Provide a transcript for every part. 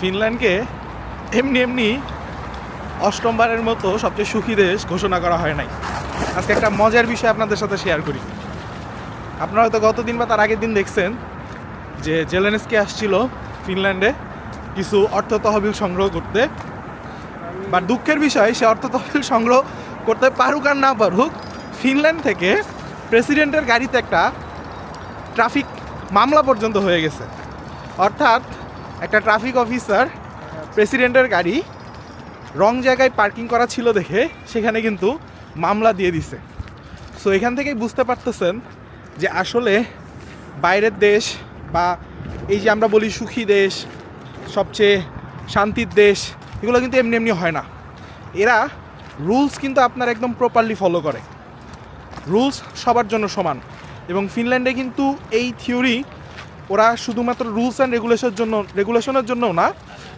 ফিনল্যান্ডকে এমনি এমনি অষ্টমবারের মতো সবচেয়ে সুখী দেশ ঘোষণা করা হয় নাই। আজকে একটা মজার বিষয় আপনাদের সাথে শেয়ার করি। আপনারা হয়তো গতদিন বা তার আগের দিন দেখছেন যে জেলেনস্কি আসছিল ফিনল্যান্ডে কিছু অর্থ তহবিল সংগ্রহ করতে। বা দুঃখের বিষয়, সে অর্থ তহবিল সংগ্রহ করতে পারুক আর না পারুক, ফিনল্যান্ড থেকে প্রেসিডেন্টের গাড়িতে একটা ট্রাফিক মামলা পর্যন্ত হয়ে গেছে। অর্থাৎ একটা ট্রাফিক অফিসার প্রেসিডেন্টের গাড়ি রং জায়গায় পার্কিং করা ছিল দেখে সেখানে কিন্তু মামলা দিয়ে দিছে। সো এখান থেকেই বুঝতে পারতেছেন যে আসলে বাইরের দেশ বা এই যে আমরা বলি সুখী দেশ, সবচেয়ে শান্তির দেশ, এগুলো কিন্তু এমনি এমনি হয় না। এরা রুলস কিন্তু আপনার একদম প্রপারলি ফলো করে। রুলস সবার জন্য সমান। এবং ফিনল্যান্ডে কিন্তু এই থিওরি ওরা শুধুমাত্র রুলস অ্যান্ড রেগুলেশনের জন্যও না,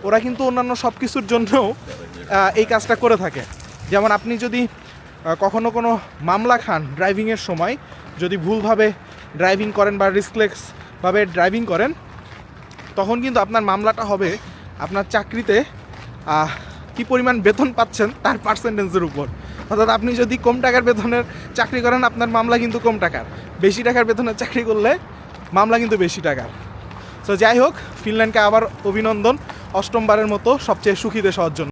ওরা কিন্তু অন্যান্য সব কিছুর জন্যও এই কাজটা করে থাকে। যেমন আপনি যদি কখনো কোনো মামলা খান ড্রাইভিংয়ের সময়, যদি ভুলভাবে ড্রাইভিং করেন বা রিস্কলেসভাবে ড্রাইভিং করেন, তখন কিন্তু আপনার মামলাটা হবে আপনার চাকরিতে কী পরিমাণ বেতন পাচ্ছেন তার পার্সেন্টেজের উপর। অর্থাৎ আপনি যদি কম টাকার বেতনের চাকরি করেন, আপনার মামলা কিন্তু কম টাকার। বেশি টাকার বেতনের চাকরি করলে মামলা কিন্তু বেশি টাকার। সো যাই হোক, ফিনল্যান্ডকে আবার অভিনন্দন অষ্টমবারের মতো সবচেয়ে সুখী দেশ হওয়ার জন্য।